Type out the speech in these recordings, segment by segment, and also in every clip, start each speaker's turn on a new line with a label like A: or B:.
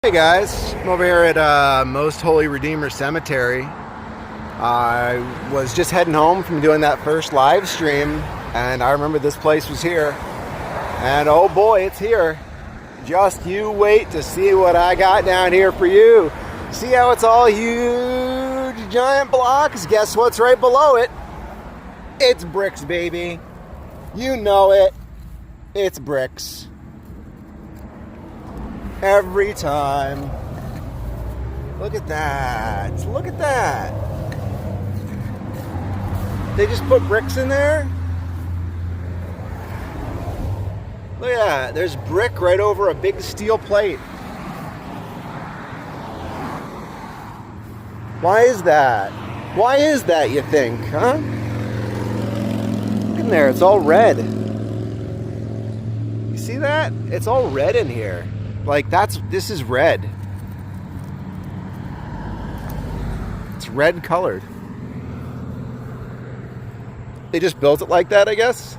A: Hey guys, I'm over here at Most Holy Redeemer Cemetery. I was just heading home from doing that first live stream, and I remember this place was here. And oh boy, it's here. Just you wait to see what I got down here for you. See how it's all huge, giant blocks? Guess what's right below it? It's bricks, baby. You know it. It's bricks. Every time. Look at that. Look at that. They just put bricks in there? Look at that. There's brick right over a big steel plate. Why is that? Why is that, you think, huh? Look in there. It's all red. You see that? It's all red in here. Like, this is red. It's red colored. They just built it like that, I guess.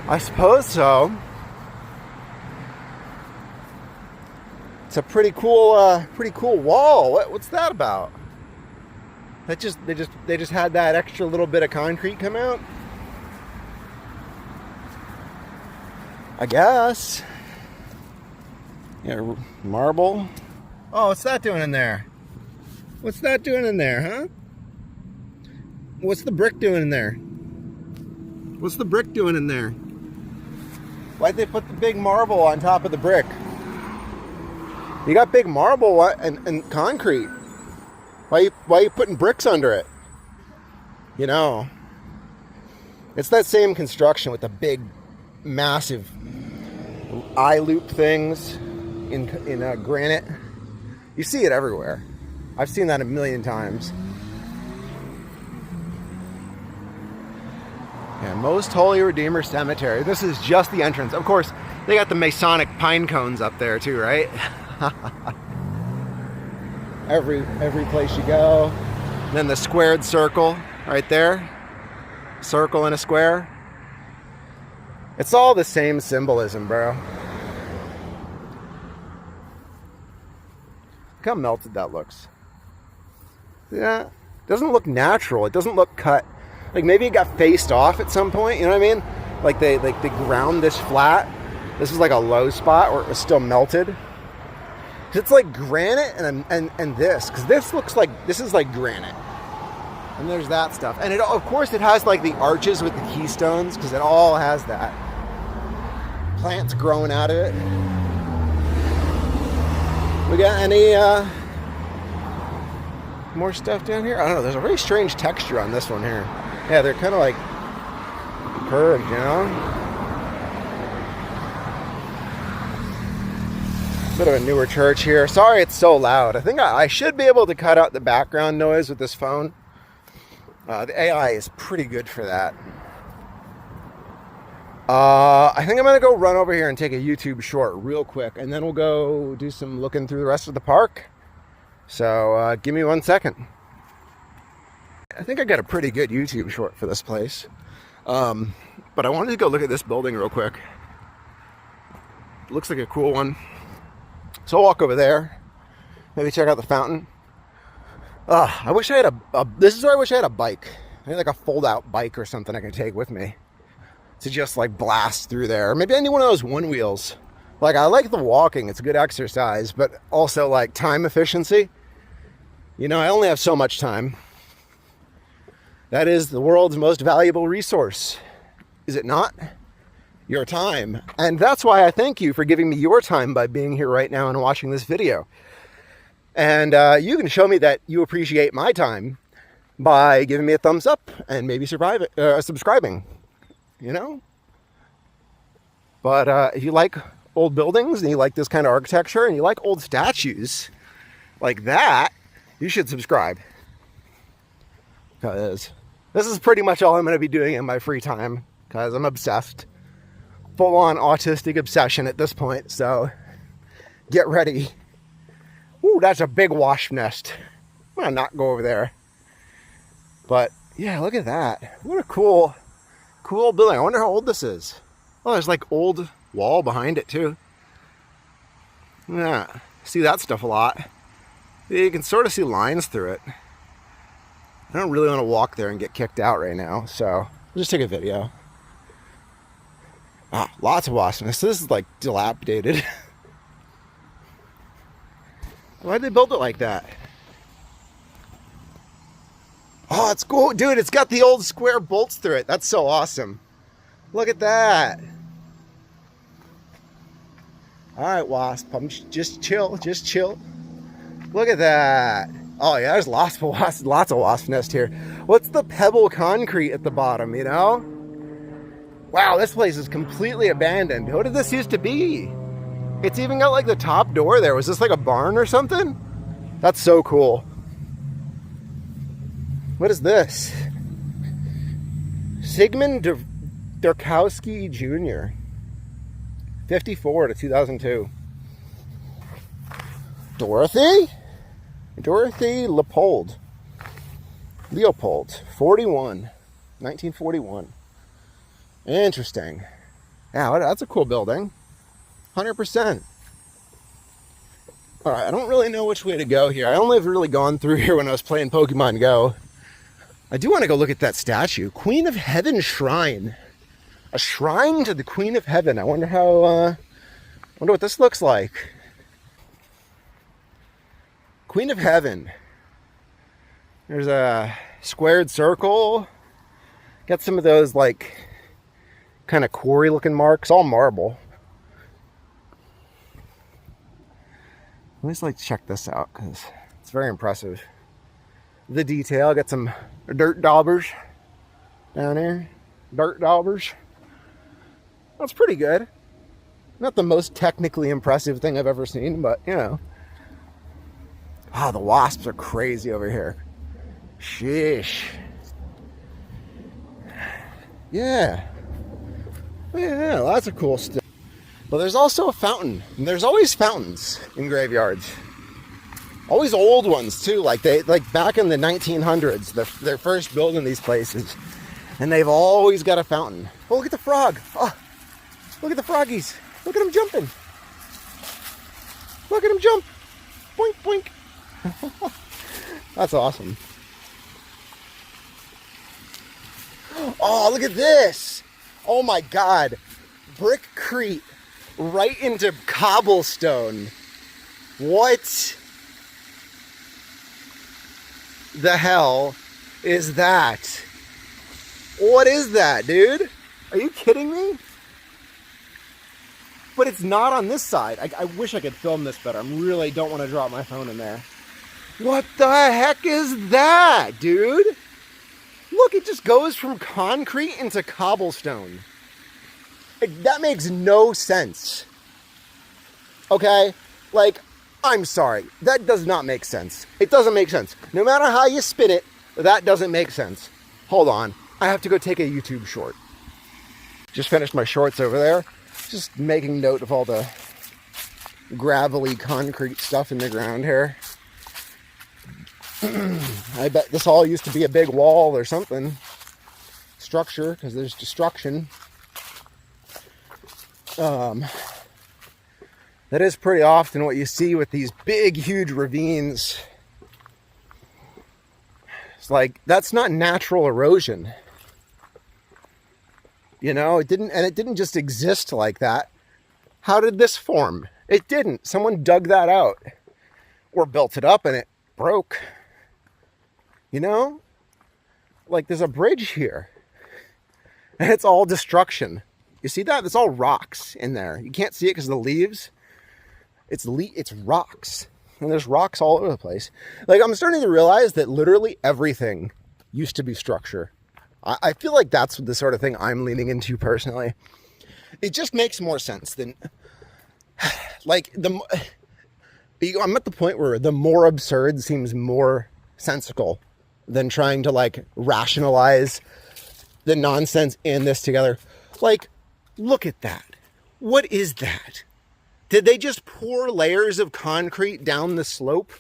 A: I suppose so. It's a pretty cool wall. What's that about? They just had that extra little bit of concrete come out. I guess. Yeah, marble. Oh, what's that doing in there? What's that doing in there, huh? What's the brick doing in there? What's the brick doing in there? Why'd they put the big marble on top of the brick? You got big marble and concrete. Why are you putting bricks under it? You know, it's that same construction with the big, massive eye loop things in granite. You see it everywhere. I've seen that a million times. Yeah, Most Holy Redeemer Cemetery. This is just the entrance. Of course, they got the Masonic pine cones up there too, right? every place you go. And then the squared circle right there. Circle and a square. It's all the same symbolism, bro. Look how melted that looks. Yeah, it doesn't look natural. It doesn't look cut. Like maybe it got faced off at some point. You know what I mean? Like they ground this flat. This is like a low spot where it was still melted. 'Cause it's like granite and this. Because this is like granite. And there's that stuff. And it, of course, it has like the arches with the keystones, because it all has that. Plants growing out of it. We got any more stuff down here? I don't know. There's a very strange texture on this one here. Yeah, they're kind of like curved, you know? Bit of a newer church here. Sorry it's so loud. I think I should be able to cut out the background noise with this phone. The AI is pretty good for that. I think I'm going to go run over here and take a YouTube short real quick, and then we'll go do some looking through the rest of the park. So give me 1 second. I think I got a pretty good YouTube short for this place. But I wanted to go look at this building real quick. It looks like a cool one. So I'll walk over there. Maybe check out the fountain. I wish I had this is where I wish I had a bike. I need like a fold-out bike or something I can take with me to just like blast through there. Maybe I need one of those one wheels. Like, I like the walking, it's a good exercise, but also like time efficiency. You know, I only have so much time. That is the world's most valuable resource. Is it not? Your time. And that's why I thank you for giving me your time by being here right now and watching this video. And you can show me that you appreciate my time by giving me a thumbs up and maybe subscribing, you know? But if you like old buildings and you like this kind of architecture and you like old statues like that, you should subscribe. Because this is pretty much all I'm going to be doing in my free time, because I'm obsessed. Full-on autistic obsession at this point, so get ready. Ooh, that's a big wasp nest. I'm gonna not go over there. But yeah, look at that. What a cool building. I wonder how old this is. Oh, there's like old wall behind it too. Yeah, see that stuff a lot. You can sort of see lines through it. I don't really want to walk there and get kicked out right now, so I'll just take a video. Ah, lots of wasp nests. This is like dilapidated. Why'd they build it like that? Oh, it's cool. Dude, it's got the old square bolts through it. That's so awesome. Look at that. All right, wasp. Just chill. Just chill. Look at that. Oh, yeah, there's lots of wasp nests here. What's the pebble concrete at the bottom, you know? Wow, this place is completely abandoned. What did this used to be? It's even got like the top door there. Was this like a barn or something? That's so cool. What is this? Sigmund Durkowski Jr. 54 to 2002. Dorothy Leopold, 41, 1941. Interesting. Yeah, that's a cool building. 100%. All right, I don't really know which way to go here. I only have really gone through here when I was playing Pokemon Go. I do want to go look at that statue. Queen of Heaven Shrine. A shrine to the Queen of Heaven. I wonder wonder what this looks like. Queen of Heaven. There's a squared circle. Got some of those like kind of quarry looking marks, all marble. Let's like check this out because it's very impressive. The detail. Got some dirt daubers down here. Dirt daubers. That's pretty good. Not the most technically impressive thing I've ever seen, but you know. Ah, the wasps are crazy over here. Sheesh. Yeah. Yeah, lots of cool stuff. But there's also a fountain. And there's always fountains in graveyards. Always old ones too. Like back in the 1900s, they're first building these places. And they've always got a fountain. Oh, look at the frog. Oh, look at the froggies. Look at them jumping. Look at them jump. Boink, boink. That's awesome. Oh, look at this. Oh my God. Brickcrete right into cobblestone. What the hell is that? What is that, dude? Are you kidding me? But it's not on this side. I wish I could film this better. I really don't want to drop my phone in there. What the heck is that, dude? Look, it just goes from concrete into cobblestone. That makes no sense. Okay? Like, I'm sorry. That does not make sense. It doesn't make sense. No matter how you spin it, that doesn't make sense. Hold on. I have to go take a YouTube short. Just finished my shorts over there. Just making note of all the gravelly concrete stuff in the ground here. I bet this all used to be a big wall or something. Structure, because there's destruction. That is pretty often what you see with these big, huge ravines. It's like, that's not natural erosion. You know, it didn't just exist like that. How did this form? It didn't. Someone dug that out. Or built it up and it broke. You know? Like there's a bridge here. And it's all destruction. You see that? It's all rocks in there. You can't see it because of the leaves. It's rocks. And there's rocks all over the place. Like I'm starting to realize that literally everything used to be structure. I feel like that's the sort of thing I'm leaning into personally. It just makes more sense than like I'm at the point where the more absurd seems more sensical than trying to like rationalize the nonsense in this together. Like, look at that. What is that? Did they just pour layers of concrete down the slope?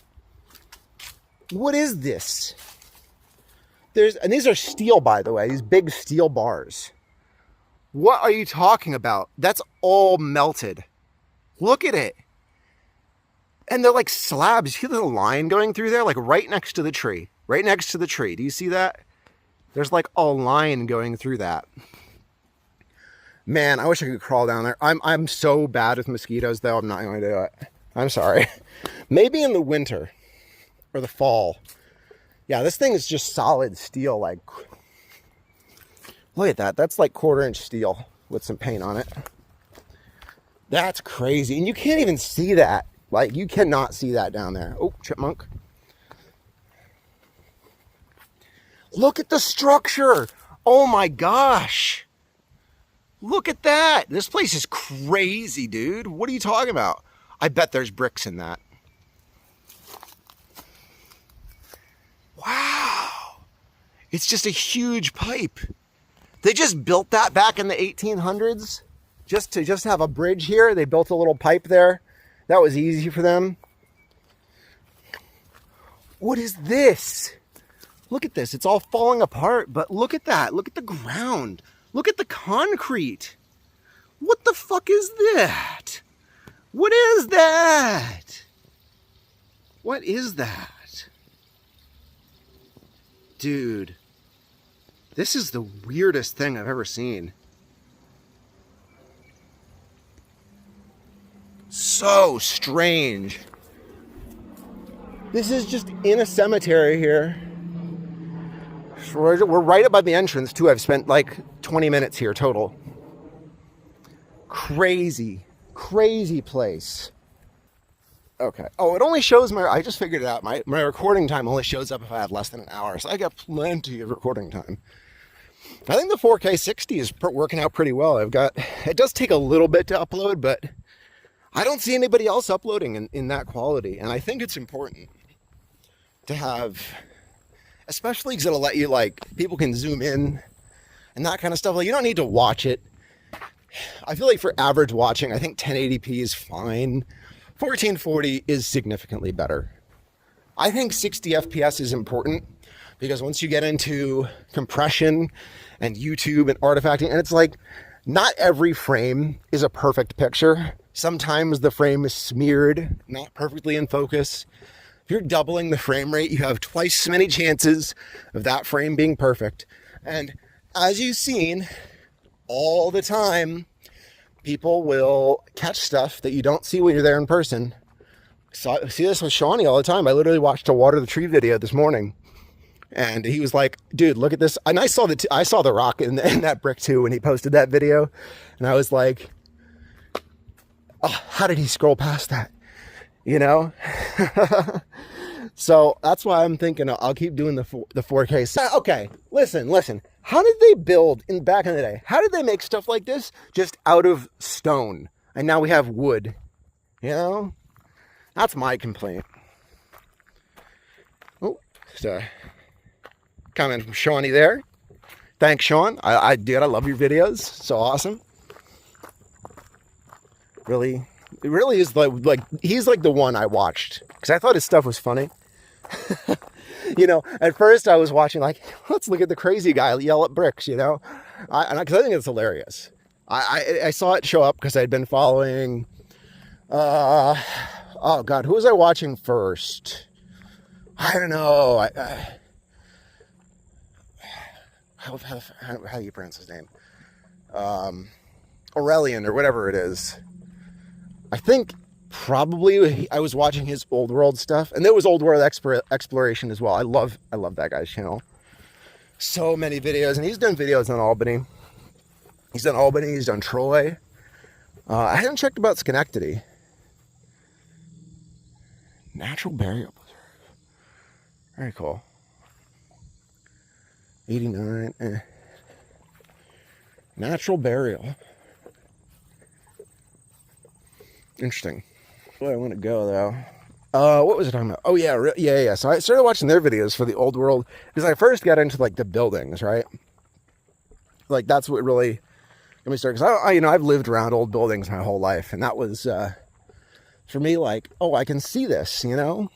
A: What is this? And these are steel, by the way, these big steel bars. What are you talking about? That's all melted. Look at it. And they're like slabs. You see the line going through there? Like right next to the tree. Right next to the tree. Do you see that? There's like a line going through that. Man, I wish I could crawl down there. I'm so bad with mosquitoes, though. I'm not going to do it. I'm sorry. Maybe in the winter or the fall. Yeah, this thing is just solid steel. Like, look at that. That's like 1/4 inch steel with some paint on it. That's crazy. And you can't even see that. Like, you cannot see that down there. Oh, chipmunk. Look at the structure. Oh my gosh. Look at that. This place is crazy, dude. What are you talking about? I bet there's bricks in that. Wow. It's just a huge pipe. They just built that back in the 1800s just to have a bridge here. They built a little pipe there. That was easy for them. What is this? Look at this. It's all falling apart, but look at that. Look at the ground. Look at the concrete. What the fuck is that? What is that? What is that? Dude, this is the weirdest thing I've ever seen. So strange. This is just in a cemetery here. We're right above the entrance too. I've spent like 20 minutes here total. Crazy, crazy place. Okay. Oh, it only shows I just figured it out. My recording time only shows up if I have less than an hour. So I got plenty of recording time. I think the 4K 60 is working out pretty well. It does take a little bit to upload, but I don't see anybody else uploading in that quality. And I think it's important to have, especially because it'll let you, like, people can zoom in and that kind of stuff. Like, you don't need to watch it. I feel like for average watching, I think 1080p is fine. 1440 is significantly better. I think 60 FPS is important because once you get into compression and YouTube and artifacting, and it's like, not every frame is a perfect picture. Sometimes the frame is smeared, not perfectly in focus. If you're doubling the frame rate, you have twice as many chances of that frame being perfect. And as you've seen all the time, people will catch stuff that you don't see when you're there in person. So I see this with Shawnee all the time. I literally watched a water the tree video this morning, and he was like, dude, look at this. And I saw the rock in that brick too when he posted that video. And I was like, oh, how did he scroll past that? You know? So that's why I'm thinking I'll keep doing the 4K. Okay, listen. How did they build back in the day? How did they make stuff like this just out of stone? And now we have wood. You know? That's my complaint. Oh, just a comment from Shawnee there. Thanks, Sean. I love your videos. So awesome. Really, it really is like he's like the one I watched because I thought his stuff was funny. You know, at first I was watching like, let's look at the crazy guy yell at bricks, you know, because I think it's hilarious. I saw it show up because I'd been following, oh God, who was I watching first? I don't know. How do you pronounce his name? Aurelian or whatever it is. I think probably I was watching his old world stuff, and there was old world exploration as well. I love that guy's channel. So many videos, and he's done videos on Albany. He's done Troy. I haven't checked about Schenectady. Natural burial preserve. Very cool. 89. Natural burial. Interesting. Where I want to go though. What was I talking about? Oh yeah. So I started watching their videos for the old world because I first got into like the buildings, right? Like that's what really got me started. Because I've lived around old buildings my whole life, and that was for me like, oh, I can see this. You know,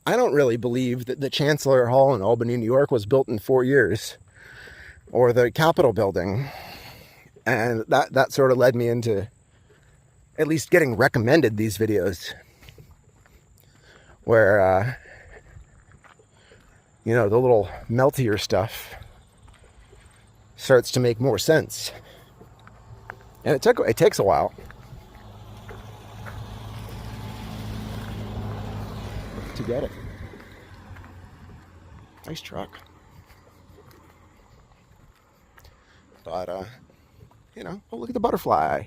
A: I don't really believe that the Chancellor Hall in Albany, New York, was built in 4 years, or the Capitol building. And that sort of led me into at least getting recommended these videos where, you know, the little meltier stuff starts to make more sense. And it takes a while. To get it. Nice truck. But, you know, oh, look at the butterfly.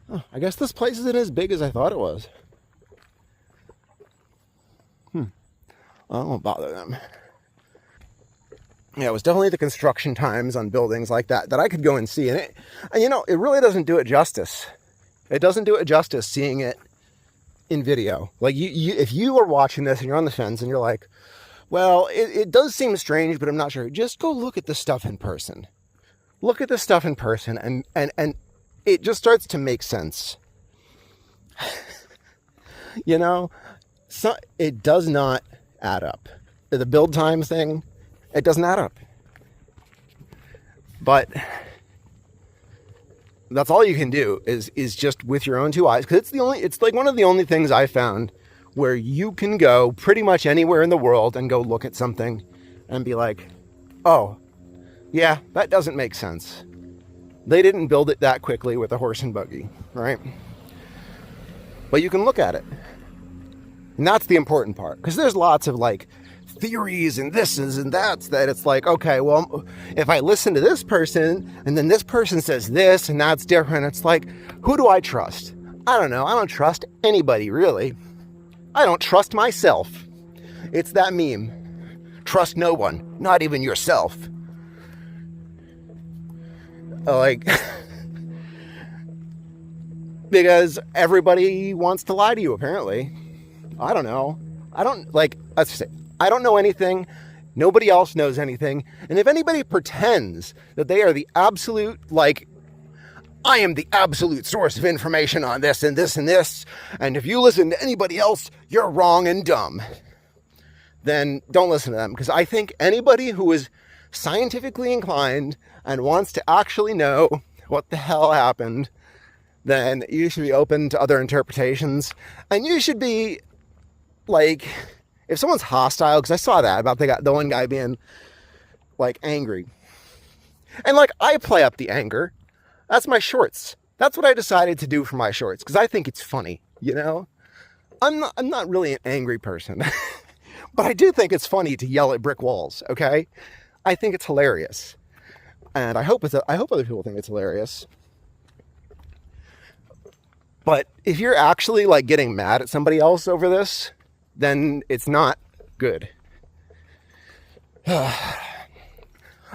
A: Oh, I guess this place isn't as big as I thought it was. I won't bother them. Yeah, it was definitely the construction times on buildings like that I could go and see. And you know, it really doesn't do it justice. It doesn't do it justice seeing it in video. Like, if you are watching this and you're on the fence and you're like, well, it does seem strange, but I'm not sure. Just go look at the stuff in person. Look at the stuff in person and it just starts to make sense. You know, so it does not add up. The build time thing, it doesn't add up. But that's all you can do is just with your own two eyes. Because it's like one of the only things I found where you can go pretty much anywhere in the world and go look at something and be like, oh, yeah, that doesn't make sense. They didn't build it that quickly with a horse and buggy, right? But you can look at it. And that's the important part. Because there's lots of like theories and this and that's that it's like, okay, well, if I listen to this person and then this person says this and that's different, it's like, who do I trust? I don't know. I don't trust anybody, really. I don't trust myself. It's that meme. Trust no one, not even yourself. Like, because everybody wants to lie to you, apparently. I don't know. Let's say, I don't know anything. Nobody else knows anything. And if anybody pretends that they are the absolute, like, I am the absolute source of information on this and this and this, and if you listen to anybody else, you're wrong and dumb, then don't listen to them. Because I think anybody who is scientifically inclined and wants to actually know what the hell happened, then you should be open to other interpretations. And you should be, like, if someone's hostile, because I saw that about the one guy being, like, angry. And, like, I play up the anger. That's my shorts. That's what I decided to do for my shorts, because I think it's funny, you know? I'm not really an angry person. But I do think it's funny to yell at brick walls, okay? I think it's hilarious. And I hope other people think it's hilarious. But if you're actually, like, getting mad at somebody else over this, then it's not good.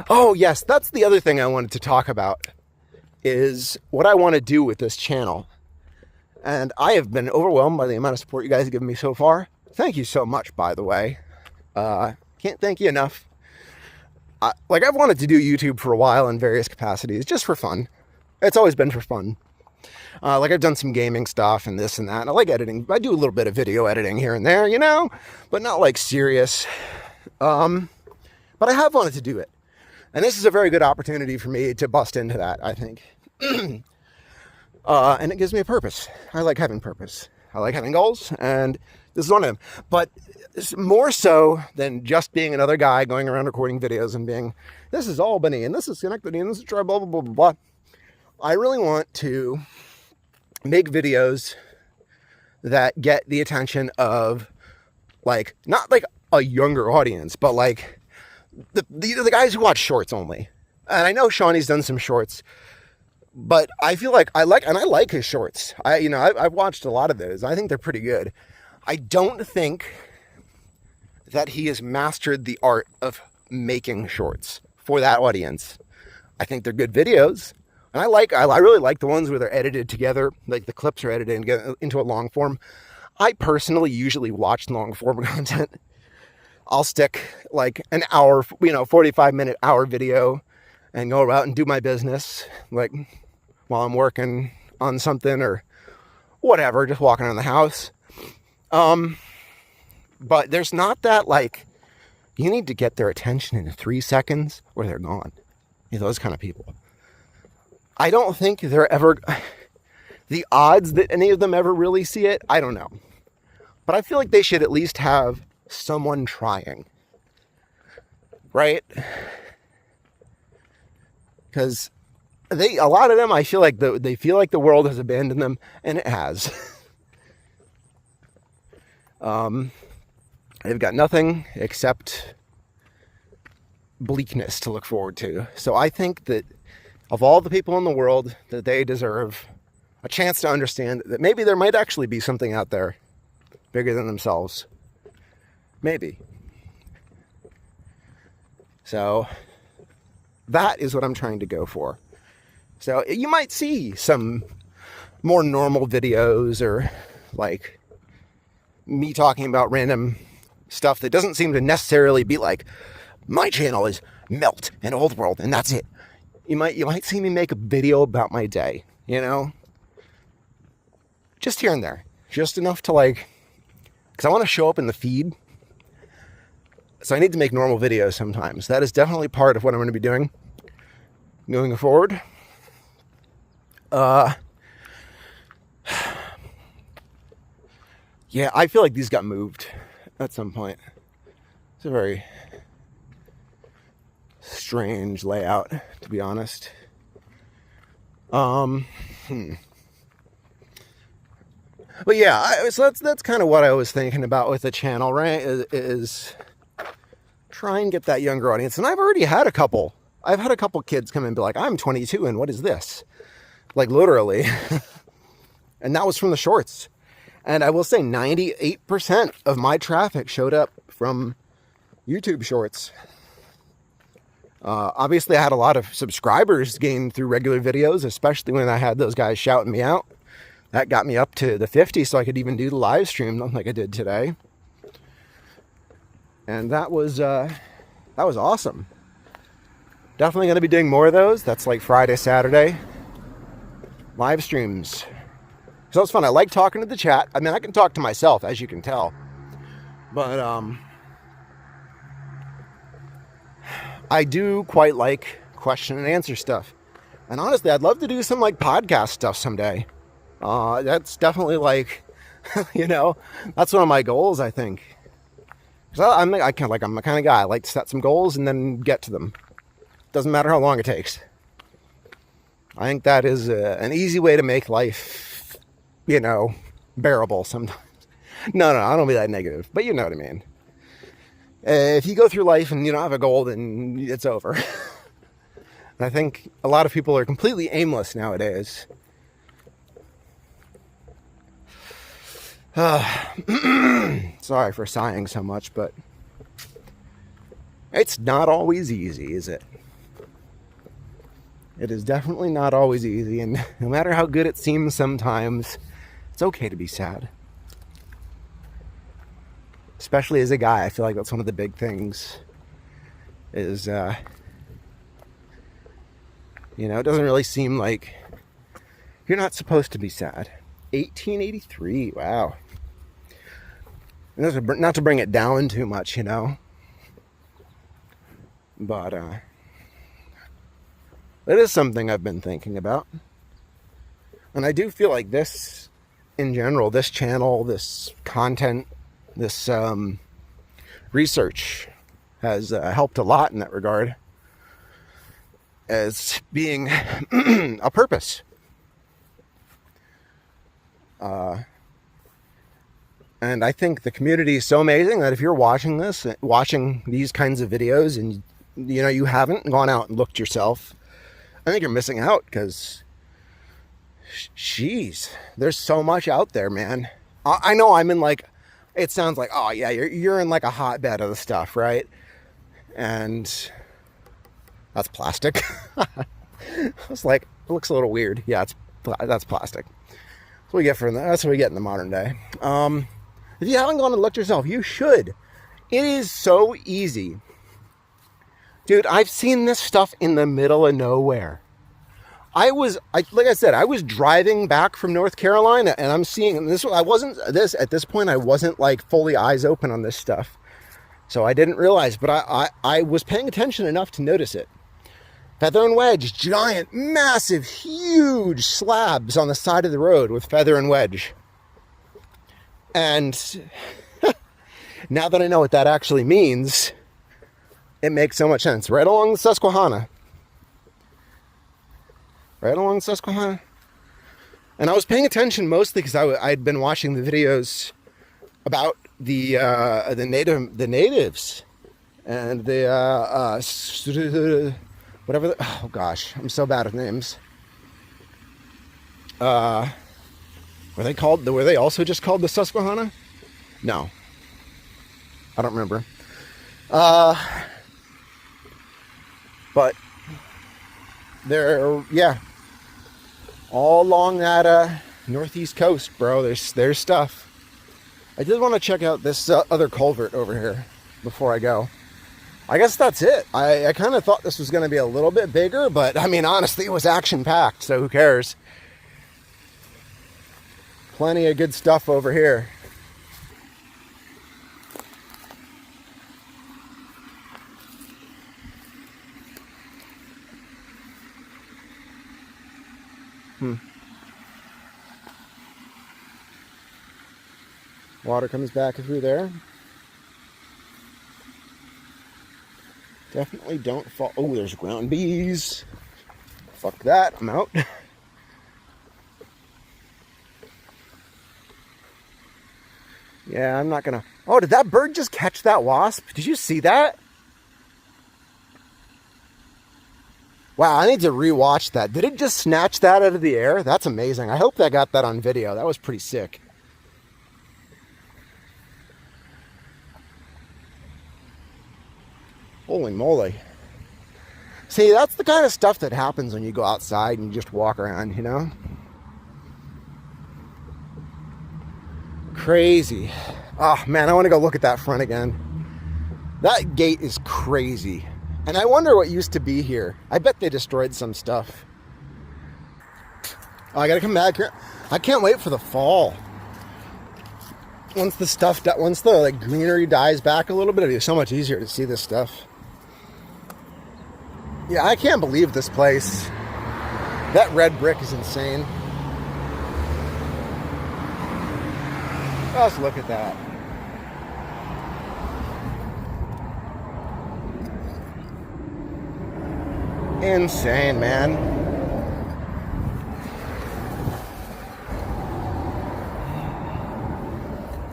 A: Oh, yes, that's the other thing I wanted to talk about, is what I want to do with this channel. And I have been overwhelmed by the amount of support you guys have given me so far. Thank you so much, by the way. Can't thank you enough. I've wanted to do YouTube for a while in various capacities, just for fun. It's always been for fun. I've done some gaming stuff and this and that. And I like editing. I do a little bit of video editing here and there, you know, but not like serious. But I have wanted to do it. And this is a very good opportunity for me to bust into that, I think. And it gives me a purpose. I like having purpose. I like having goals, and this is one of them. But it's more so than just being another guy going around recording videos and being, this is Albany, and this is Schenectady, and this is blah, blah, blah, blah, blah. I really want to make videos that get the attention of, like, not like a younger audience, but like the guys who watch shorts only. And I know Shawnee's done some shorts, but I feel like I like his shorts. I've watched a lot of those. I think they're pretty good. I don't think that he has mastered the art of making shorts for that audience. I think they're good videos. And I really like the ones where they're edited together, like the clips are edited and get into a long form. I personally usually watch long form content. I'll stick like an hour, 45-minute hour video and go out and do my business, like while I'm working on something or whatever, just walking around the house. But there's not that, like, You need to get their attention in 3 seconds or they're gone. Those kind of people. I don't think they're ever... The odds that any of them ever really see it, I don't know. But I feel like they should at least have someone trying. Right? Because a lot of them, I feel like they feel like the world has abandoned them, and it has. They've got nothing except bleakness to look forward to. So I think that of all the people in the world, that they deserve a chance to understand that maybe there might actually be something out there bigger than themselves. Maybe. So that is what I'm trying to go for. So you might see some more normal videos or like me talking about random stuff that doesn't seem to necessarily be like, my channel is Melt and Old World and that's it. You might see me make a video about my day, you know? Just here and there. Just enough to like, because I want to show up in the feed. So I need to make normal videos sometimes. That is definitely part of what I'm going to be doing going forward. Yeah, I feel like these got moved at some point. It's a very strange layout, to be honest. But yeah, so that's kind of what I was thinking about with the channel, right? Is try and get that younger audience. And I've already had a couple. I've had a couple kids come in and be like, I'm 22 and what is this? Like literally. And that was from the shorts. And I will say 98% of my traffic showed up from YouTube shorts. Obviously I had a lot of subscribers gained through regular videos, especially when I had those guys shouting me out. That got me up to the 50 so I could even do the live stream like I did today. And that was awesome. Definitely going to be doing more of those. That's like Friday, Saturday live streams. So it's fun. I like talking to the chat. I mean, I can talk to myself, as you can tell. But I do quite like question and answer stuff. And honestly, I'd love to do some like podcast stuff someday. That's definitely like, you know, that's one of my goals, I think. Because I'm the kind of guy. I like to set some goals and then get to them. Doesn't matter how long it takes. I think that is an easy way to make life, you know, bearable sometimes. No, I don't be that negative, but you know what I mean. If you go through life and you don't have a goal, then it's over. I think a lot of people are completely aimless nowadays. Sorry for sighing so much, but it's not always easy, is it? It is definitely not always easy, and no matter how good it seems sometimes, it's okay to be sad. Especially as a guy, I feel like that's one of the big things is, you know, it doesn't really seem like you're not supposed to be sad. 1883, wow. And not to bring it down too much, you know, but it is something I've been thinking about. And I do feel like this, in general, this channel, this content, this research has helped a lot in that regard as being a purpose. And I think the community is so amazing that if you're watching this, watching these kinds of videos and, you know, you haven't gone out and looked yourself, I think you're missing out because, jeez, there's so much out there, man. I know I'm in like, it sounds like, oh yeah, you're in like a hotbed of the stuff, right? And that's plastic. I was like, it looks a little weird. Yeah, that's plastic. That's what we get that's what we get in the modern day. If you haven't gone and looked yourself, you should. It is so easy. Dude, I've seen this stuff in the middle of nowhere. Like I said, I was driving back from North Carolina and I'm seeing this. At this point, I wasn't like fully eyes open on this stuff. So I didn't realize, but I was paying attention enough to notice it. Feather and wedge, giant, massive, huge slabs on the side of the road with feather and wedge. And now that I know what that actually means, it makes so much sense. Right along the Susquehanna. Right along the Susquehanna. And I was paying attention mostly because I'd been watching the videos about the natives and the whatever. Oh gosh, I'm so bad with names. Were they also just called the Susquehanna? No, I don't remember. But they're, yeah, all along that northeast coast, bro. There's stuff. I did want to check out this other culvert over here before I go. I guess that's it. I kind of thought this was going to be a little bit bigger, but I mean, honestly, it was action-packed, so who cares? Plenty of good stuff over here. Water comes back through there. Definitely don't fall. Oh, there's ground bees. Fuck that. I'm out. Yeah, I'm not gonna. Oh, did that bird just catch that wasp? Did you see that? Wow, I need to rewatch that. Did it just snatch that out of the air? That's amazing. I hope I got that on video. That was pretty sick. Holy moly. See, that's the kind of stuff that happens when you go outside and you just walk around, you know? Crazy. Oh, man, I want to go look at that front again. That gate is crazy. And I wonder what used to be here. I bet they destroyed some stuff. Oh, I gotta come back here. I can't wait for the fall. Once the greenery dies back a little bit, it'll be so much easier to see this stuff. Yeah, I can't believe this place. That red brick is insane. Let's look at that. Insane, man.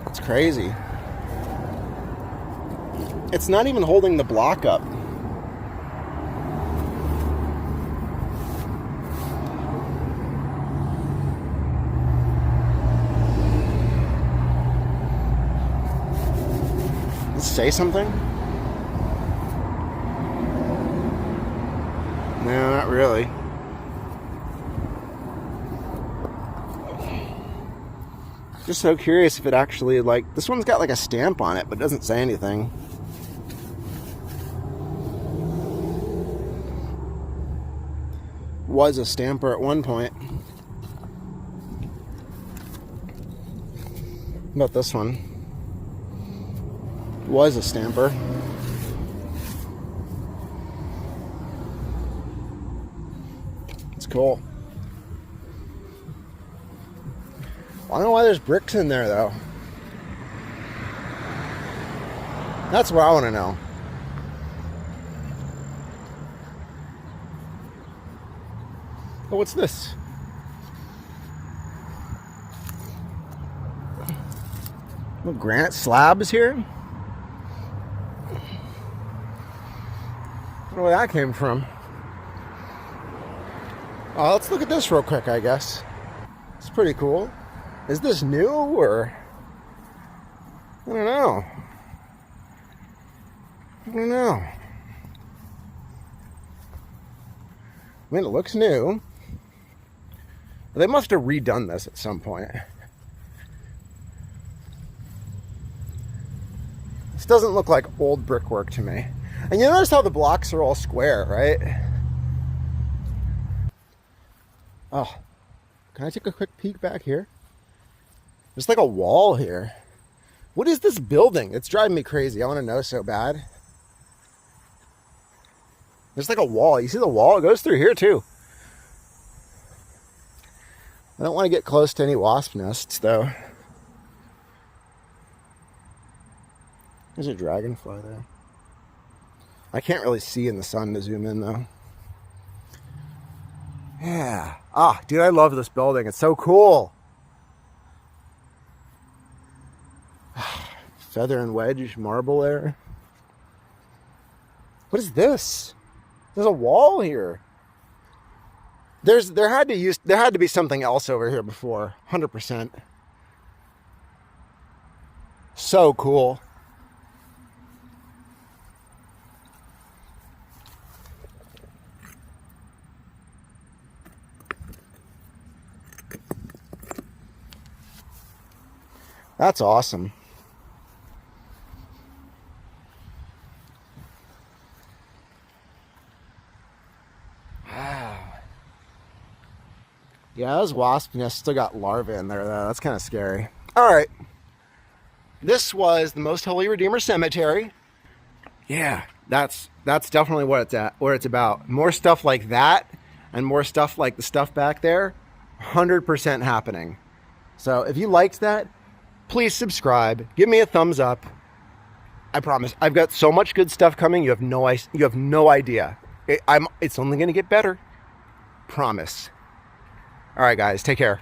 A: It's crazy. It's not even holding the block up. Say something? No, not really. Just so curious if it actually, like, this one's got like a stamp on it, but doesn't say anything. Was a stamper at one point. How about this one? Was a stamper. It's cool. I don't know why there's bricks in there though. That's what I want to know. Oh, what's this? Little granite slabs here. I don't know where that came from. Oh, let's look at this real quick, I guess. It's pretty cool. Is this new or... I don't know. I don't know. I mean, it looks new. But they must have redone this at some point. This doesn't look like old brickwork to me. And you notice how the blocks are all square, right? Oh, can I take a quick peek back here? There's like a wall here. What is this building? It's driving me crazy. I want to know so bad. There's like a wall. You see the wall? It goes through here too. I don't want to get close to any wasp nests though. There's a dragonfly there. I can't really see in the sun to zoom in though. Yeah. Ah, dude, I love this building. It's so cool. Feather and wedge marble there. What is this? There's a wall here. There had to be something else over here before. 100%. So cool. That's awesome. Wow. Yeah, those wasp nests still got larvae in there though. That's kind of scary. All right. This was the Most Holy Redeemer Cemetery. Yeah, that's definitely what it's about. More stuff like that and more stuff like the stuff back there. 100% happening. So if you liked that, please subscribe. Give me a thumbs up. I promise. I've got so much good stuff coming. You have no idea. It's only going to get better. Promise. All right, guys. Take care.